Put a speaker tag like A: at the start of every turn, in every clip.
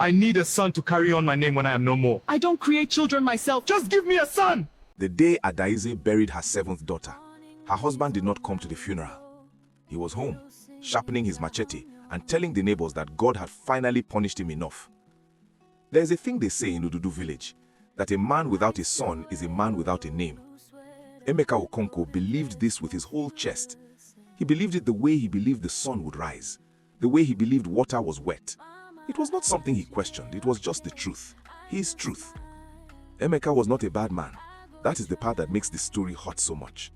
A: I need a son to carry on my name when I am no more. I don't create children myself. Just give me a son!
B: The day Adaeze buried her 7th daughter, her husband did not come to the funeral. He was home, sharpening his machete and telling the neighbors that God had finally punished him enough. There is a thing they say in Ududu village, that a man without a son is a man without a name. Emeka Okonkwo believed this with his whole chest. He believed it the way he believed the sun would rise, the way he believed water was wet. It was not something he questioned, it was just the truth, his truth. Emeka was not a bad man. That is the part that makes this story hot so much.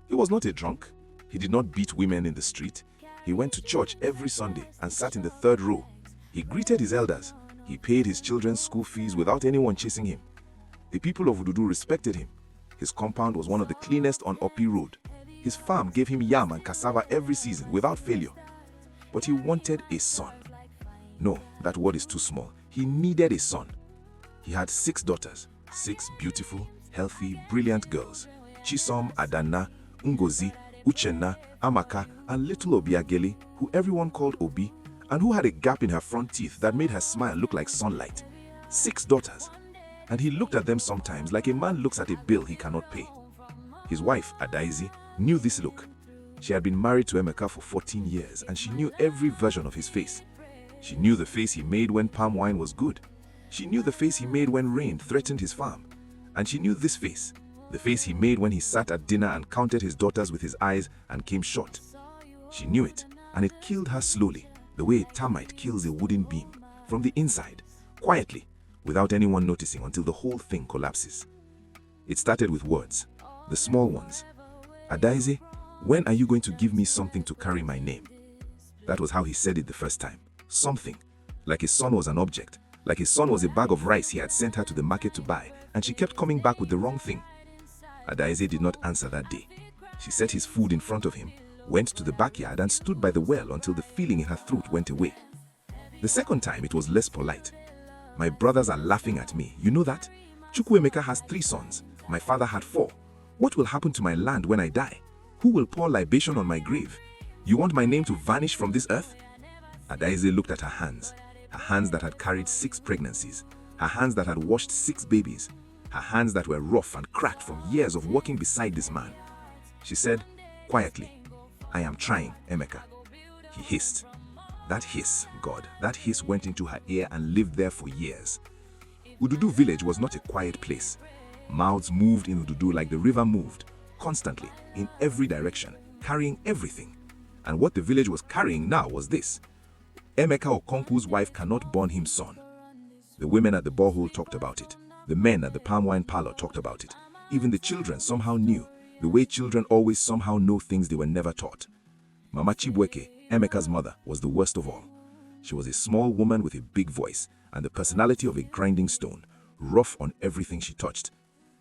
B: He was not a drunk. He did not beat women in the street. He went to church every Sunday and sat in the 3rd row. He greeted his elders. He paid his children's school fees without anyone chasing him. The people of Ududu respected him. His compound was one of the cleanest on Opi Road. His farm gave him yam and cassava every season without failure. But he wanted a son. No, that word is too small. He needed a son. He had 6 daughters, 6 beautiful, healthy, brilliant girls. Chisom, Adanna, Ngozi, Uchenna, Amaka, and little Obiageli, who everyone called Obi, and who had a gap in her front teeth that made her smile look like sunlight. 6 daughters. And he looked at them sometimes like a man looks at a bill he cannot pay. His wife, Adaeze, knew this look. She had been married to Emeka for 14 years, and she knew every version of his face. She knew the face he made when palm wine was good. She knew the face he made when rain threatened his farm. And she knew this face, the face he made when he sat at dinner and counted his daughters with his eyes and came short. She knew it, and it killed her slowly, the way a termite kills a wooden beam, from the inside, quietly, without anyone noticing until the whole thing collapses. It started with words, the small ones. Adaeze, when are you going to give me something to carry my name? That was how he said it the first time. Something. Like his son was an object. Like his son was a bag of rice he had sent her to the market to buy, and she kept coming back with the wrong thing. Adaeze did not answer that day. She set his food in front of him, went to the backyard and stood by the well until the feeling in her throat went away. The second time it was less polite. My brothers are laughing at me, you know that? Chukwuemeka has 3 sons. My father had 4. What will happen to my land when I die? Who will pour libation on my grave? You want my name to vanish from this earth? Adaeze looked at her hands that had carried 6 pregnancies, her hands that had washed 6 babies, her hands that were rough and cracked from years of working beside this man. She said, quietly, I am trying, Emeka. He hissed. That hiss, God, that hiss went into her ear and lived there for years. Ududu village was not a quiet place. Mouths moved in Ududu like the river moved, constantly, in every direction, carrying everything. And what the village was carrying now was this. Emeka Okonkwo's wife cannot born him son. The women at the borehole talked about it. The men at the palm wine parlor talked about it. Even the children somehow knew, the way children always somehow know things they were never taught. Mama Chibweke, Emeka's mother, was the worst of all. She was a small woman with a big voice and the personality of a grinding stone, rough on everything she touched.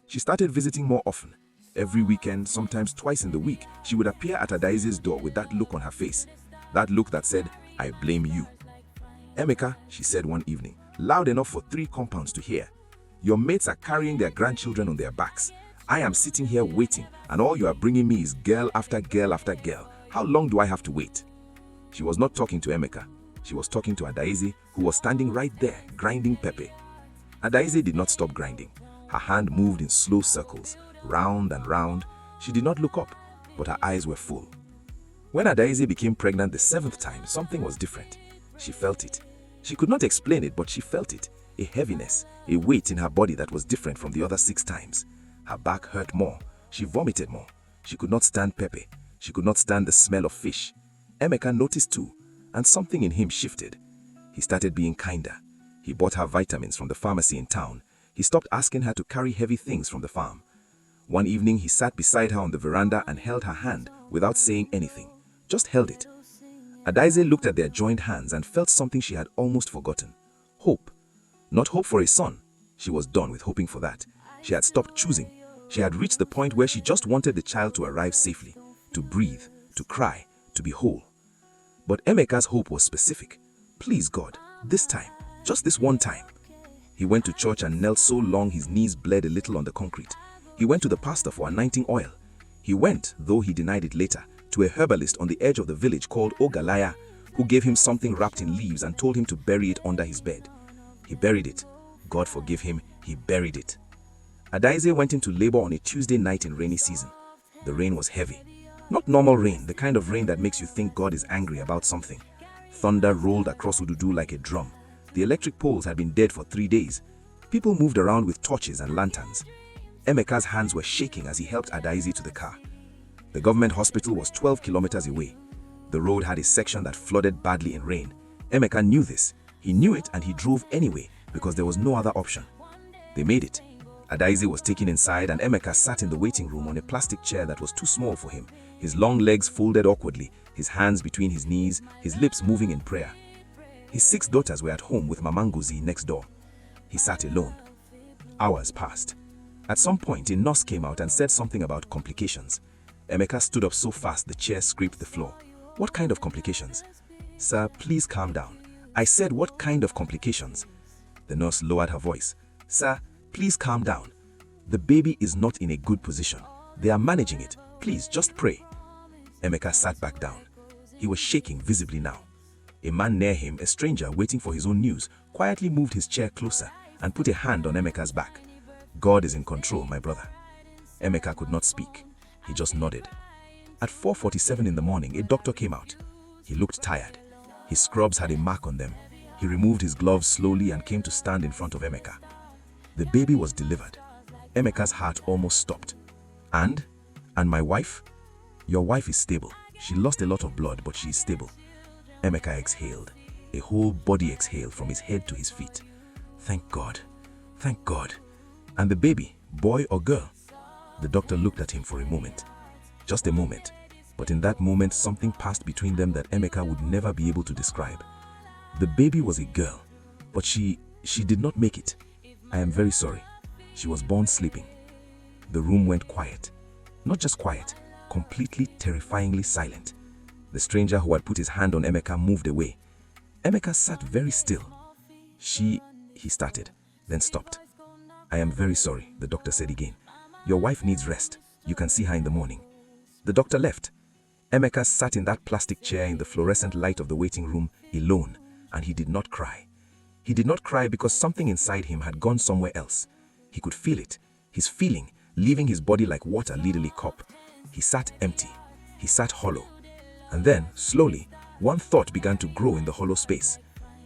B: She started visiting more often. Every weekend, sometimes twice in the week, she would appear at Adaeze's door with that look on her face. That look that said, I blame you. Emeka, she said one evening, loud enough for 3 compounds to hear, your mates are carrying their grandchildren on their backs. I am sitting here waiting, and all you are bringing me is girl after girl after girl. How long do I have to wait? She was not talking to Emeka. She was talking to Adaeze, who was standing right there, grinding pepper. Adaeze did not stop grinding. Her hand moved in slow circles, round and round. She did not look up, but her eyes were full. When Adaeze became pregnant the 7th time, something was different. She felt it. She could not explain it, but she felt it. A heaviness, a weight in her body that was different from the other 6 times. Her back hurt more. She vomited more. She could not stand pepper. She could not stand the smell of fish. Emeka noticed too, and something in him shifted. He started being kinder. He bought her vitamins from the pharmacy in town. He stopped asking her to carry heavy things from the farm. One evening, he sat beside her on the veranda and held her hand without saying anything. Just held it. Adaeze looked at their joined hands and felt something she had almost forgotten. Hope. Not hope for a son. She was done with hoping for that. She had stopped choosing. She had reached the point where she just wanted the child to arrive safely, to breathe, to cry, to be whole. But Emeka's hope was specific. Please God, this time, just this one time. He went to church and knelt so long his knees bled a little on the concrete. He went to the pastor for anointing oil. He went, though he denied it later, to a herbalist on the edge of the village called Ogalaya, who gave him something wrapped in leaves and told him to bury it under his bed. He buried it. God forgive him, he buried it. Adaeze went into labor on a Tuesday night in rainy season. The rain was heavy. Not normal rain, the kind of rain that makes you think God is angry about something. Thunder rolled across Ududu like a drum. The electric poles had been dead for 3 days. People moved around with torches and lanterns. Emeka's hands were shaking as he helped Adaeze to the car. The government hospital was 12 kilometers away. The road had a section that flooded badly in rain. Emeka knew this. He knew it and he drove anyway because there was no other option. They made it. Adaeze was taken inside and Emeka sat in the waiting room on a plastic chair that was too small for him, his long legs folded awkwardly, his hands between his knees, his lips moving in prayer. His 6 daughters were at home with Mamanguzi next door. He sat alone. Hours passed. At some point, a nurse came out and said something about complications. Emeka stood up so fast the chair scraped the floor. What kind of complications? Sir, please calm down. I said, what kind of complications? The nurse lowered her voice. Sir, please calm down. The baby is not in a good position. They are managing it. Please, just pray. Emeka sat back down. He was shaking visibly now. A man near him, a stranger waiting for his own news, quietly moved his chair closer and put a hand on Emeka's back. God is in control, my brother. Emeka could not speak. He just nodded. At 4:47 in the morning, a doctor came out. He looked tired. His scrubs had a mark on them. He removed his gloves slowly and came to stand in front of Emeka. The baby was delivered. Emeka's heart almost stopped. And my wife? Your wife is stable. She lost a lot of blood, but she is stable. Emeka exhaled. A whole body exhaled from his head to his feet. Thank God. Thank God. And the baby, boy or girl? The doctor looked at him for a moment. Just a moment. But in that moment, something passed between them that Emeka would never be able to describe. The baby was a girl, but she did not make it. I am very sorry. She was born sleeping. The room went quiet. Not just quiet, completely terrifyingly silent. The stranger who had put his hand on Emeka moved away. Emeka sat very still. He started, then stopped. I am very sorry, the doctor said again. Your wife needs rest. You can see her in the morning. The doctor left. Emeka sat in that plastic chair in the fluorescent light of the waiting room, alone, and he did not cry. He did not cry because something inside him had gone somewhere else. He could feel it, his feeling, leaving his body like water leading a cup. He sat empty. He sat hollow. And then, slowly, one thought began to grow in the hollow space.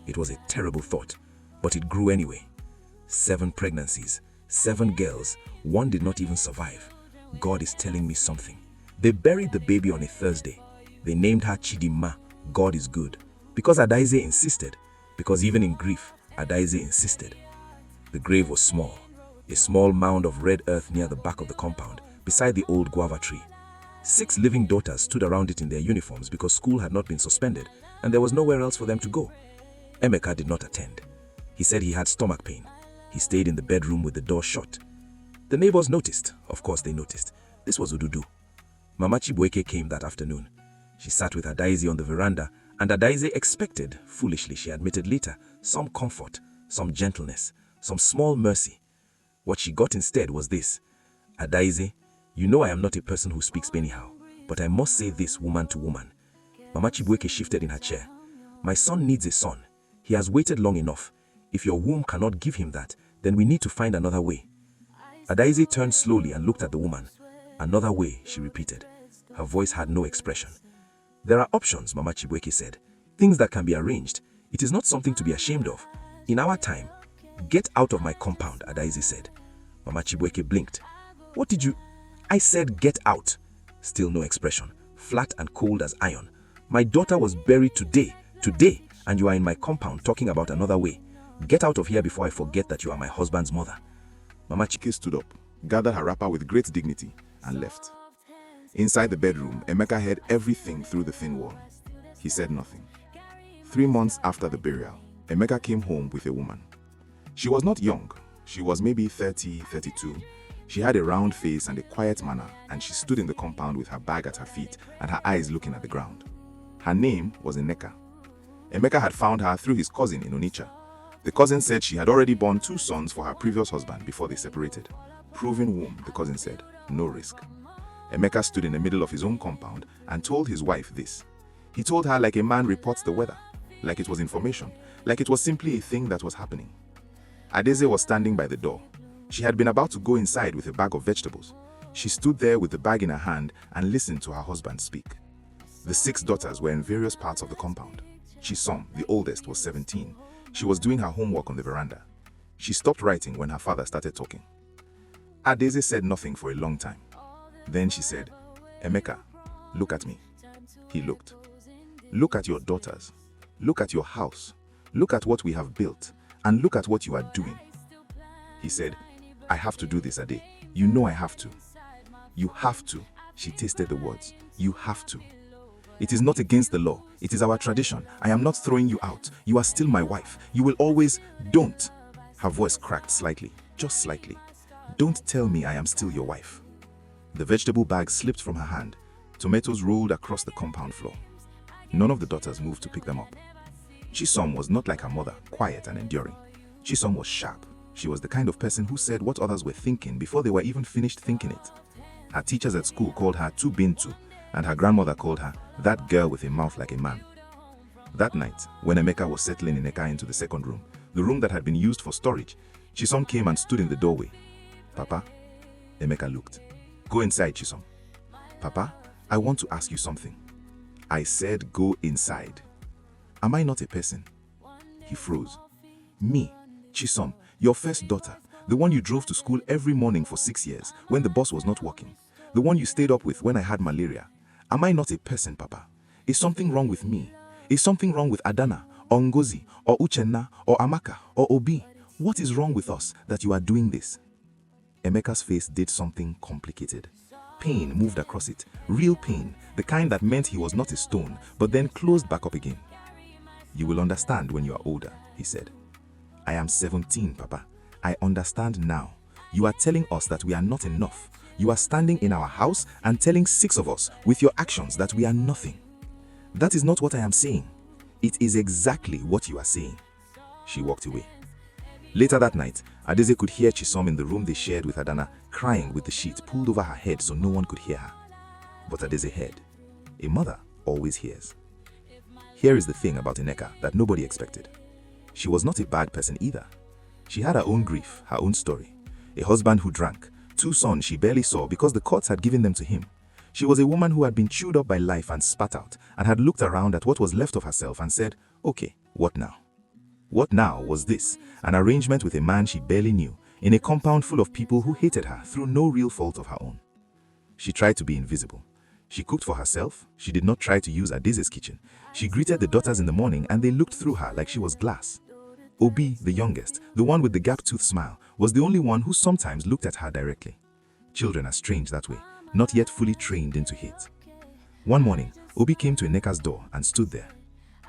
B: It was a terrible thought, but it grew anyway. 7 pregnancies, 7 girls, 1 did not even survive. God is telling me something. They buried the baby on a Thursday. They named her Chidimma, God is good. Because Adaeze insisted. Because even in grief, Adaeze insisted. The grave was small. A small mound of red earth near the back of the compound, beside the old guava tree. 6 living daughters stood around it in their uniforms because school had not been suspended and there was nowhere else for them to go. Emeka did not attend. He said he had stomach pain. He stayed in the bedroom with the door shut. The neighbors noticed. Of course they noticed. This was Ududu. Mama Chibueke came that afternoon. She sat with Adaeze on the veranda, and Adaeze expected, foolishly she admitted later, some comfort, some gentleness, some small mercy. What she got instead was this. Adaeze, you know I am not a person who speaks anyhow, but I must say this woman to woman. Mama Chibueke shifted in her chair. My son needs a son. He has waited long enough. If your womb cannot give him that, then we need to find another way. Adaeze turned slowly and looked at the woman. Another way, she repeated. Her voice had no expression. There are options, Mama Chibueke said. Things that can be arranged. It is not something to be ashamed of. In our time, get out of my compound, Adaeze said. Mama Chibueke blinked. What did you... I said get out. Still no expression, flat and cold as iron. My daughter was buried today, and you are in my compound talking about another way. Get out of here before I forget that you are my husband's mother. Mama Chike stood up, gathered her wrapper with great dignity, and left. Inside the bedroom, Emeka heard everything through the thin wall. He said nothing. 3 months after the burial, Emeka came home with a woman. She was not young. She was maybe 30, 32. She had a round face and a quiet manner, and she stood in the compound with her bag at her feet and her eyes looking at the ground. Her name was Nneka. Emeka had found her through his cousin in Onitsha. The cousin said she had already borne 2 sons for her previous husband before they separated. Proven womb, the cousin said, no risk. Emeka stood in the middle of his own compound and told his wife this. He told her like a man reports the weather, like it was information, like it was simply a thing that was happening. Adaeze was standing by the door. She had been about to go inside with a bag of vegetables. She stood there with the bag in her hand and listened to her husband speak. The 6 daughters were in various parts of the compound. Chisom, the oldest, was 17. She was doing her homework on the veranda. She stopped writing when her father started talking. Adaeze said nothing for a long time. Then she said, "Emeka, look at me." He looked. "Look at your daughters. Look at your house. Look at what we have built. And look at what you are doing." He said, "I have to do this, Ade. You know I have to." "You have to." She tasted the words. "You have to. It is not against the law. It is our tradition. I am not throwing you out. You are still my wife. You will always..." "Don't." Her voice cracked slightly, just slightly. "Don't tell me I am still your wife." The vegetable bag slipped from her hand. Tomatoes rolled across the compound floor. None of the daughters moved to pick them up. Chisom was not like her mother, quiet and enduring. Chisom was sharp. She was the kind of person who said what others were thinking before they were even finished thinking it. Her teachers at school called her Tu Bintu, and her grandmother called her that girl with a mouth like a man. That night, when Emeka was settling Nneka into the second room, the room that had been used for storage, Chisom came and stood in the doorway. "Papa?" Emeka looked. "Go inside, Chisom." "Papa, I want to ask you something." "I said go inside." "Am I not a person?" He froze. "Me, Chisom, your first daughter, the one you drove to school every morning for 6 years when the bus was not working, the one you stayed up with when I had malaria. Am I not a person, Papa? Is something wrong with me? Is something wrong with Adana, or Ngozi, or Uchenna, or Amaka, or Obi? What is wrong with us that you are doing this?" Emeka's face did something complicated. Pain moved across it, real pain, the kind that meant he was not a stone, but then closed back up again. "You will understand when you are older," he said. "I am 17, Papa. I understand now. You are telling us that we are not enough. You are standing in our house and telling 6 of us with your actions that we are nothing. That is not what I am saying. It is exactly what you are saying." She walked away. Later that night, Adaeze could hear Chisom in the room they shared with Adana crying with the sheet pulled over her head so no one could hear her. But Adaeze heard. A mother always hears. Here is the thing about Nneka that nobody expected. She was not a bad person either. She had her own grief, her own story. A husband who drank, 2 sons she barely saw because the courts had given them to him. She was a woman who had been chewed up by life and spat out, and had looked around at what was left of herself and said, "Okay, what now?" What now was this, an arrangement with a man she barely knew, in a compound full of people who hated her through no real fault of her own. She tried to be invisible. She cooked for herself. She did not try to use Adaeze's kitchen. She greeted the daughters in the morning and they looked through her like she was glass. Obi, the youngest, the one with the gap-toothed smile, was the only one who sometimes looked at her directly. Children are strange that way, not yet fully trained into hate. One morning, Obi came to Nneka's door and stood there.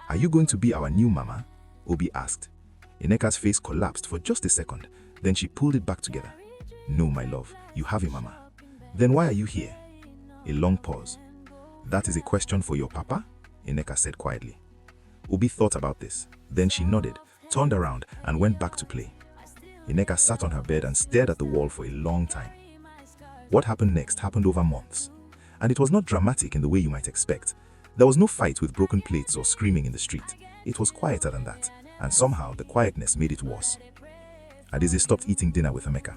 B: "Are you going to be our new mama?" Obi asked. Nneka's face collapsed for just a second, then she pulled it back together. "No, my love, you have a mama." "Then why are you here?" A long pause. "That is a question for your papa?" Nneka said quietly. Obi thought about this. Then she nodded, turned around, and went back to play. Nneka sat on her bed and stared at the wall for a long time. What happened next happened over months. And it was not dramatic in the way you might expect. There was no fight with broken plates or screaming in the street. It was quieter than that, and somehow the quietness made it worse. Adaeze stopped eating dinner with Emeka.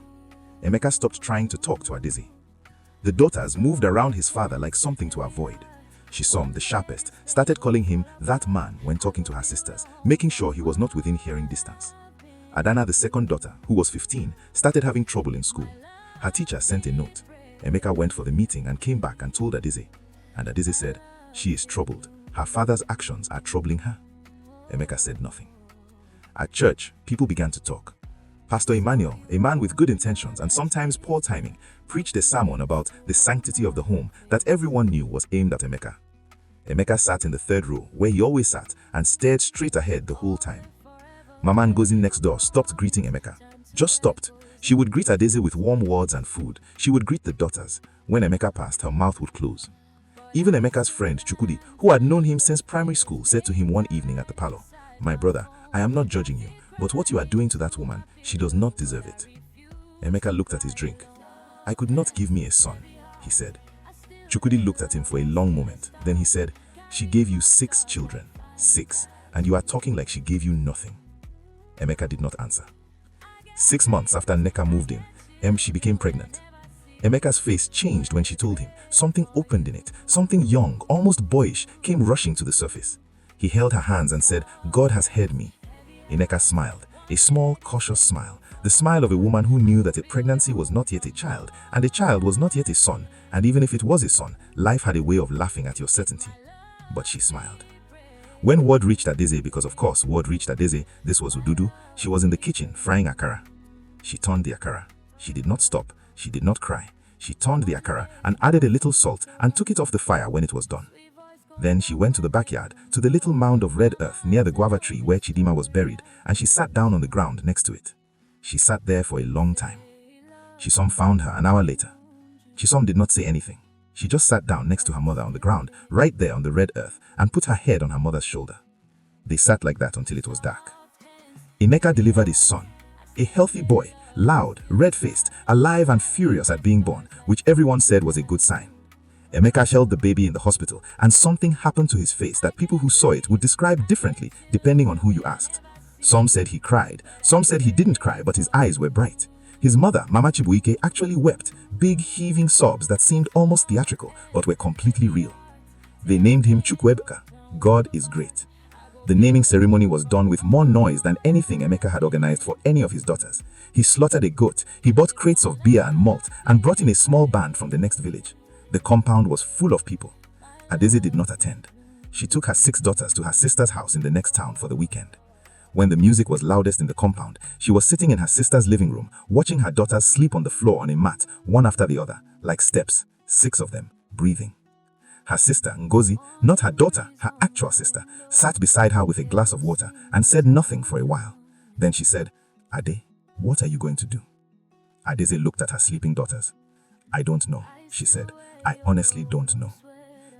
B: Emeka stopped trying to talk to Adaeze. The daughters moved around his father like something to avoid. Chisom, the sharpest, started calling him that man when talking to her sisters, making sure he was not within hearing distance. Adana, the second daughter, who was 15, started having trouble in school. Her teacher sent a note. Emeka went for the meeting and came back and told Adaeze. And Adaeze said, "She is troubled. Her father's actions are troubling her." Emeka said nothing. At church, people began to talk. Pastor Emmanuel, a man with good intentions and sometimes poor timing, preached a sermon about the sanctity of the home that everyone knew was aimed at Emeka. Emeka sat in the 3rd row, where he always sat, and stared straight ahead the whole time. Mama Ngozi next door stopped greeting Emeka. Just stopped. She would greet Adaeze with warm words and food. She would greet the daughters. When Emeka passed, her mouth would close. Even Emeka's friend, Chukudi, who had known him since primary school, said to him one evening at the parlor, "My brother, I am not judging you, but what you are doing to that woman, she does not deserve it." Emeka looked at his drink. "I could not give me a son," he said. Chukudi looked at him for a long moment. Then he said, "She gave you 6 children. 6. And you are talking like she gave you nothing." Emeka did not answer. 6 months after Nneka moved in, she became pregnant. Emeka's face changed when she told him. Something opened in it. Something young, almost boyish, came rushing to the surface. He held her hands and said, "God has heard me." Nneka smiled, a small, cautious smile, the smile of a woman who knew that a pregnancy was not yet a child, and a child was not yet a son, and even if it was a son, life had a way of laughing at your certainty. But she smiled. When word reached Adaeze, because of course word reached Adaeze, this was Ududu, she was in the kitchen frying akara. She turned the akara. She did not stop. She did not cry. She turned the akara and added a little salt and took it off the fire when it was done. Then she went to the backyard, to the little mound of red earth near the guava tree where Chidima was buried, and she sat down on the ground next to it. She sat there for a long time. Chisom found her an hour later. Chisom did not say anything. She just sat down next to her mother on the ground, right there on the red earth, and put her head on her mother's shoulder. They sat like that until it was dark. Emeka delivered his son, a healthy boy, loud, red-faced, alive and furious at being born, which everyone said was a good sign. Emeka held the baby in the hospital, and something happened to his face that people who saw it would describe differently depending on who you asked. Some said he cried, some said he didn't cry but his eyes were bright. His mother, Mama Chibuike, actually wept, big heaving sobs that seemed almost theatrical but were completely real. They named him Chukwuebuka, God is great. The naming ceremony was done with more noise than anything Emeka had organized for any of his daughters. He slaughtered a goat, he bought crates of beer and malt, and brought in a small band from the next village. The compound was full of people. Adaeze did not attend. She took her 6 daughters to her sister's house in the next town for the weekend. When the music was loudest in the compound, she was sitting in her sister's living room, watching her daughters sleep on the floor on a mat, one after the other, like steps, 6 of them, breathing. Her sister, Ngozi, not her daughter, her actual sister, sat beside her with a glass of water and said nothing for a while. Then she said, "Ade, what are you going to do?" Adaeze looked at her sleeping daughters. "I don't know," she said. "I honestly don't know.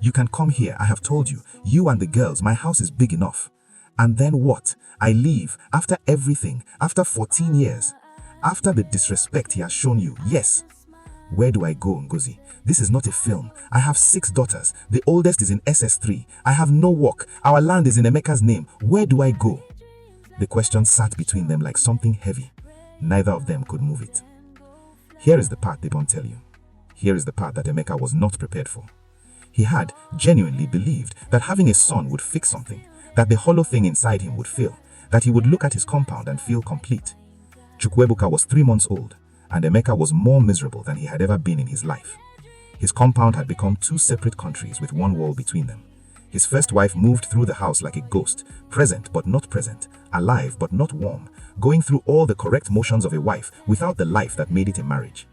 B: You can come here, I have told you. You and the girls, my house is big enough. And then what? I leave, after everything, after 14 years. After the disrespect he has shown you, yes. Where do I go, Ngozi? This is not a film. I have 6 daughters. The oldest is in SS3. I have no work. Our land is in Emeka's name. Where do I go?" The question sat between them like something heavy. Neither of them could move it. Here is the part they don't tell you. Here is the part that Emeka was not prepared for. He had genuinely believed that having a son would fix something, that the hollow thing inside him would fill, that he would look at his compound and feel complete. Chukwuebuka was 3 months old, and Emeka was more miserable than he had ever been in his life. His compound had become 2 separate countries with 1 wall between them. His first wife moved through the house like a ghost, present but not present, alive but not warm, going through all the correct motions of a wife without the life that made it a marriage.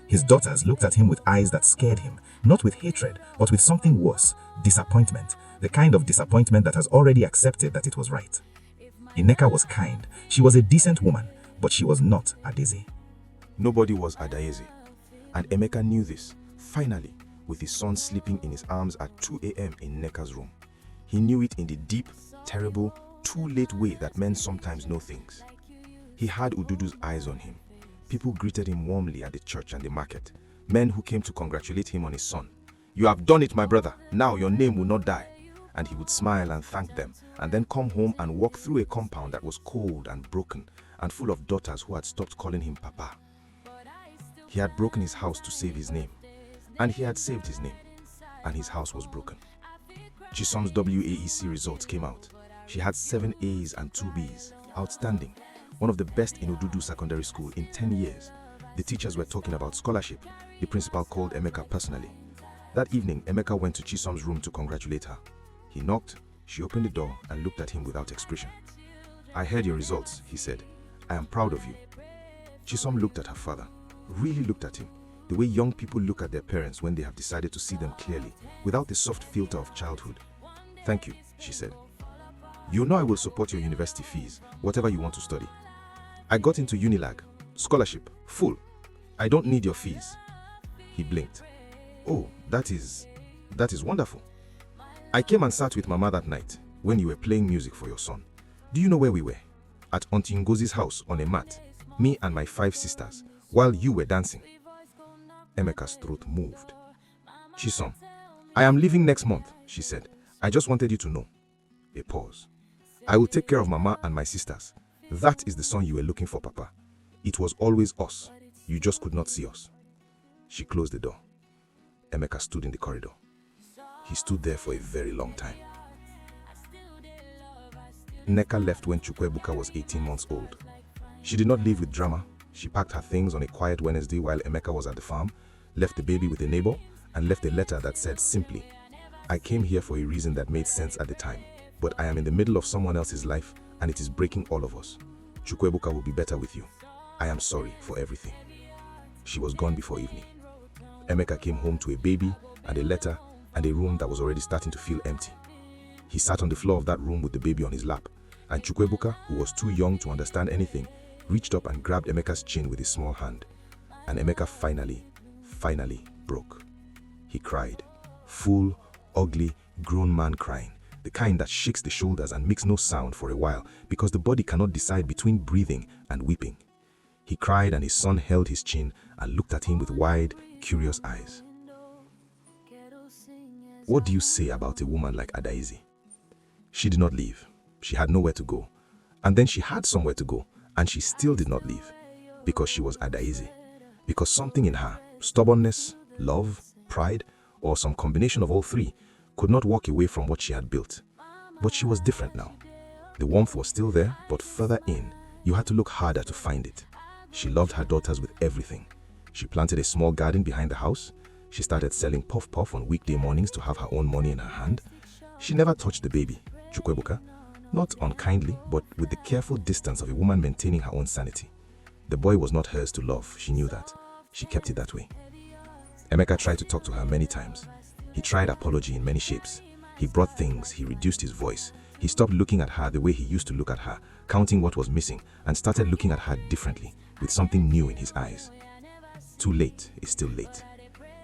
B: His daughters looked at him with eyes that scared him, not with hatred, but with something worse, disappointment, the kind of disappointment that has already accepted that it was right. Nneka was kind. She was a decent woman, but she was not Adaeze.
C: Nobody was Adaeze, and Emeka knew this, finally, with his son sleeping in his arms at 2 a.m. in Nneka's room. He knew it in the deep, terrible, too late way that men sometimes know things. He had Ududu's eyes on him. People greeted him warmly at the church and the market. Men who came to congratulate him on his son. "You have done it, my brother. Now your name will not die." And he would smile and thank them, and then come home and walk through a compound that was cold and broken, and full of daughters who had stopped calling him Papa. He had broken his house to save his name, and he had saved his name, and his house was broken. Chisom's WAEC results came out. She had 7 A's and 2 B's. Outstanding. One of the best in Ududu Secondary School in 10 years. The teachers were talking about scholarship. The principal called Emeka personally. That evening, Emeka went to Chisom's room to congratulate her. He knocked, she opened the door and looked at him without expression. "I heard your results," he said. "I am proud of you." Chisom looked at her father, really looked at him, the way young people look at their parents when they have decided to see them clearly, without the soft filter of childhood. "Thank you," she said. "You know I will support your university fees, whatever you want to study. I got into Unilag, scholarship, full. I don't need your fees." He blinked. "Oh, that is wonderful. I came and sat with Mama that night when you were playing music for your son. Do you know where we were? At Auntie Ngozi's house on a mat, me and my 5 sisters, while you were dancing." Emeka's throat moved. "Chisom, I am leaving next month," she said. "I just wanted you to know." A pause. "I will take care of Mama and my sisters. That is the son you were looking for, Papa. It was always us. You just could not see us. She closed the door. Emeka stood in the corridor. He stood there for a very long time. Nneka left when Chukwuebuka was 18 months old. She did not leave with drama. She packed her things on a quiet Wednesday while Emeka was at the farm, left the baby with a neighbor, and left a letter that said simply, "I came here for a reason that made sense at the time, but I am in the middle of someone else's life and it is breaking all of us. Chukwuebuka will be better with you. I am sorry for everything." She was gone before evening. Emeka came home to a baby and a letter and a room that was already starting to feel empty. He sat on the floor of that room with the baby on his lap, and Chukwuebuka, who was too young to understand anything, reached up and grabbed Emeka's chin with his small hand. And Emeka finally broke. He cried. Full, ugly, grown man crying. The kind that shakes the shoulders and makes no sound for a while because the body cannot decide between breathing and weeping. He cried and his son held his chin and looked at him with wide, curious eyes. What do you say about a woman like Adaeze? She did not leave. She had nowhere to go. And then she had somewhere to go, and she still did not leave. Because she was Adaeze. Because something in her, stubbornness, love, pride, or some combination of all three, could not walk away from what she had built. But she was different now. The warmth was still there, but further in, you had to look harder to find it. She loved her daughters with everything. She planted a small garden behind the house. She started selling puff-puff on weekday mornings to have her own money in her hand. She never touched the baby, Chukwuebuka, not unkindly, but with the careful distance of a woman maintaining her own sanity. The boy was not hers to love, she knew that. She kept it that way. Emeka tried to talk to her many times. He tried apology in many shapes. He brought things, he reduced his voice. He stopped looking at her the way he used to look at her, counting what was missing, and started looking at her differently, with something new in his eyes. Too late is still late.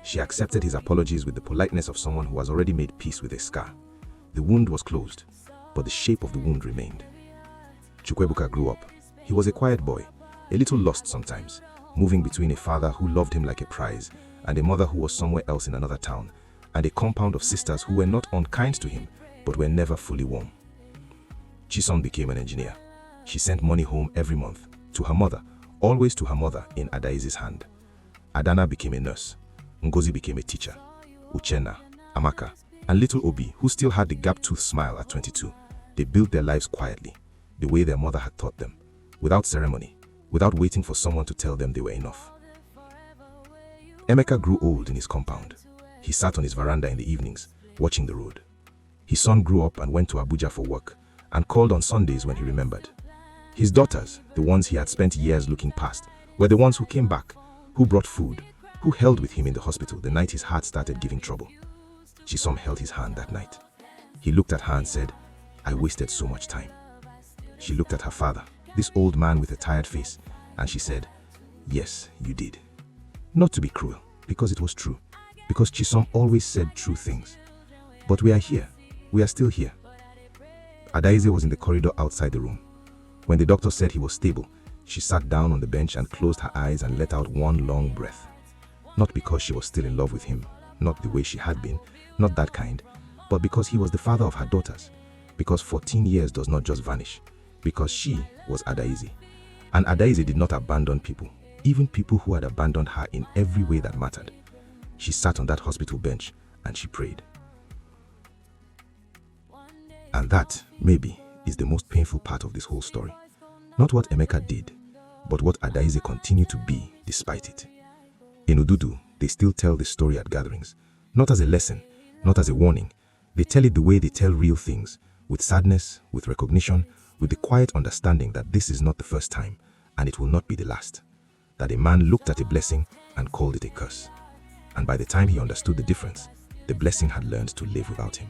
C: She accepted his apologies with the politeness of someone who has already made peace with a scar. The wound was closed, but the shape of the wound remained. Chukwuebuka grew up. He was a quiet boy, a little lost sometimes, moving between a father who loved him like a prize and a mother who was somewhere else in another town, and a compound of sisters who were not unkind to him, but were never fully warm. Chisom became an engineer. She sent money home every month, to her mother, always to her mother in Adaeze's hand. Adana became a nurse. Ngozi became a teacher. Uchenna, Amaka, and little Obi, who still had the gap-toothed smile at 22, they built their lives quietly, the way their mother had taught them, without ceremony, without waiting for someone to tell them they were enough. Emeka grew old in his compound. He sat on his veranda in the evenings, watching the road. His son grew up and went to Abuja for work, and called on Sundays when he remembered. His daughters, the ones he had spent years looking past, were the ones who came back, who brought food, who held with him in the hospital the night his heart started giving trouble. Chisom held his hand that night. He looked at her and said, "I wasted so much time." She looked at her father, this old man with a tired face, and she said, "Yes, you did." Not to be cruel, because it was true, because Chisom always said true things. But we are here. We are still here. Adaeze was in the corridor outside the room. When the doctor said he was stable, she sat down on the bench and closed her eyes and let out one long breath. Not because she was still in love with him, not the way she had been, not that kind, but because he was the father of her daughters, because 14 years does not just vanish, because she was Adaeze. And Adaeze did not abandon people, even people who had abandoned her in every way that mattered. She sat on that hospital bench and she prayed. And that, maybe, is the most painful part of this whole story. Not what Emeka did, but what Adaeze continued to be despite it. In Ududu, they still tell the story at gatherings, not as a lesson, not as a warning. They tell it the way they tell real things, with sadness, with recognition, with the quiet understanding that this is not the first time, and it will not be the last. That a man looked at a blessing and called it a curse. And by the time he understood the difference, the blessing had learned to live without him.